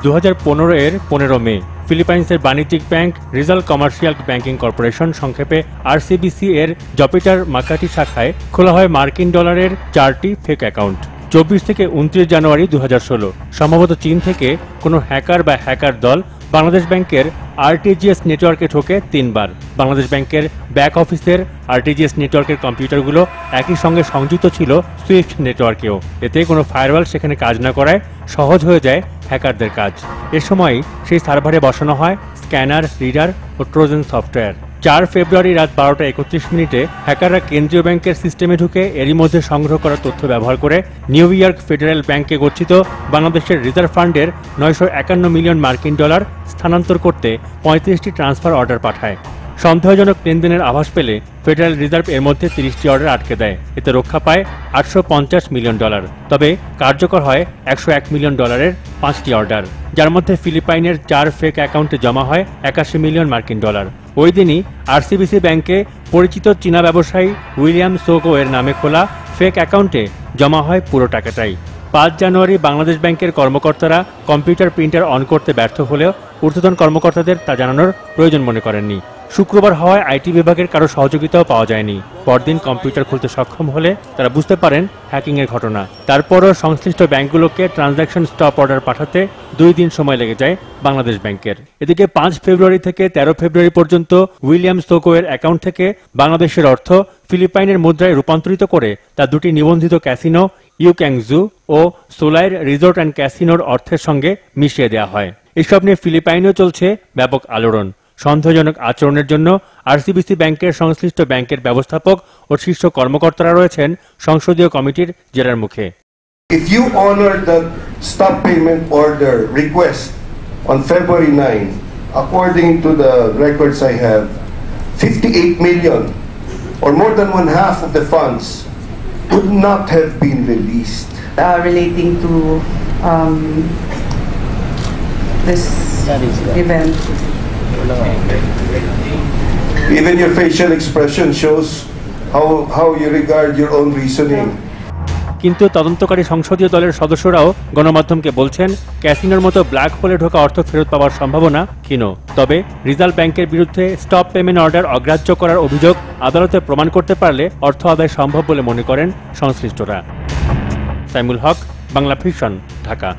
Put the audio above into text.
2015 এর 15 মে ফিলিপাইন্সের বাণিজ্যিক bank রিজাল commercial banking corporation সংক্ষেপে আরসিবিসি এর জপিটার মাকাটি শাখায় খোলা হয় মার্কিন ডলারের 4টি ফেক অ্যাকাউন্ট। 24 থেকে 29 জানুয়ারি 2016 সম্ভবত চীন থেকে কোনো হ্যাকার বা হ্যাকার দল বাংলাদেশ ব্যাংকের আরটিজিএস নেটওয়ার্কে ঢোকে 3 বার। বাংলাদেশ ব্যাংকের ব্যাক অফিসের আরটিজিএস নেটওয়ার্কের কম্পিউটারগুলো একই সঙ্গে সংযুক্ত ছিল সুইফট নেটওয়ার্কেও। এতে কোনো ফায়ারওয়াল সেখানে কাজ না করায় সহজ হয়ে যায় হ্যাকারদের কাজ। এ সময় সেই সার্ভারে বসানো হয় স্ক্যানার, রিডার ও ট্রোজান সফটওয়্যার। 4 ফেব্রুয়ারি রাত 12টা 31 মিনিটে হ্যাকাররা কেন্দ্রীয় ব্যাংকের সিস্টেমে ঢুকে এরই মধ্যে সংগ্রহ করা তথ্য ব্যবহার করে নিউ ইয়র্ক ফেডারেল ব্যাংকে গচ্ছিত বাংলাদেশের রিজার্ভ ফান্ডের 951 মিলিয়ন মার্কিন ডলার স্থানান্তর করতে 35টি ট্রান্সফার অর্ডার পাঠায়। সন্দেহজনক লেনদেনের আভাস পেলে ফেডারেল রিজার্ভ এর মধ্যে 30টি অর্ডার আটকে দেয়। এতে রক্ষা পায় 850 মিলিয়ন ডলার। তবে কার্যকর হয় 101 মিলিয়ন ডলারের 5টি অর্ডার, যার মধ্যে ফিলিপাইনের 4 ফেক অ্যাকাউন্টে জমা হয় 81 মিলিয়ন মার্কিন ডলার। ওই দিনই আরসিবিসি ব্যাংকে পরিচিত চীনা ব্যবসায়ী উইলিয়াম সোগো এর নামে খোলা ফেক অ্যাকাউন্টে জমা হয় পুরো টাকাটাই। 5 জানুয়ারি বাংলাদেশ ব্যাংকের কর্মকর্তারা কম্পিউটার প্রিন্টার অন করতে ব্যর্থ হলেও ঊর্ধ্বতন কর্মকর্তাদের তা জানানোর প্রয়োজন মনে করেননি। শুক্রবার হওয়ায় আইটি বিভাগের কারো সহযোগিতাও পাওয়া যায়নি। পরদিন কম্পিউটার খুলতে সক্ষম হলে তারা বুঝতে পারেন হ্যাকিংয়ের ঘটনা। তারপরও সংশ্লিষ্ট ব্যাংকগুলোকে ট্রানজ্যাকশন স্টপ অর্ডার পাঠাতে 2 দিন সময় লেগে যায় বাংলাদেশ ব্যাংকের। এদিকে 5 ফেব্রুয়ারি থেকে 13 ফেব্রুয়ারি পর্যন্ত উইলিয়াম সোগো এর অ্যাকাউন্ট থেকে বাংলাদেশের অর্থ ফিলিপাইনের মুদ্রায় রূপান্তরিত করে তা 2টি নিবন্ধিত ক্যাসিনো ইউক্যাংজু ও সোলাইর রিসোর্ট অ্যান্ড ক্যাসিনোর অর্থের সঙ্গে মিশিয়ে দেওয়া হয়। এসব নিয়ে ফিলিপাইনেও চলছে ব্যাপক আলোড়ন। সন্দেহজনক আচরণের জন্য আরসিবিসি ব্যাংকের সংশ্লিষ্ট ব্যাংকের ব্যবস্থাপক ও শীর্ষ কর্মকর্তারা রয়েছেন সংসদীয় কমিটির জেরার মুখে। If you honor the stop payment order request on February 9, according to the records I have, 58 million or more than 1/2 of the funds would not have been released. Relating to this event. Even your facial expression shows how you regard your own reasoning. কিন্তু তদন্তকারী সংসদীয় দলের সদস্যরাও গণমাধ্যমকে বলছেন ক্যাসিনোর মতো black হোলে ঢোকা অর্থ ফেরত পাওয়ার সম্ভাবনা ক্ষীণ। তবে রিজার্ভ ব্যাংকের বিরুদ্ধে স্টপ পেমেন্ট অর্ডার অগ্রাহ্য করার অভিযোগ আদালতে প্রমাণ করতে পারলে অর্থ আদায় সম্ভব বলে মনে করেন সংশ্লিষ্টরা। সাইমুল হক, বাংলা ভিশন, ঢাকা।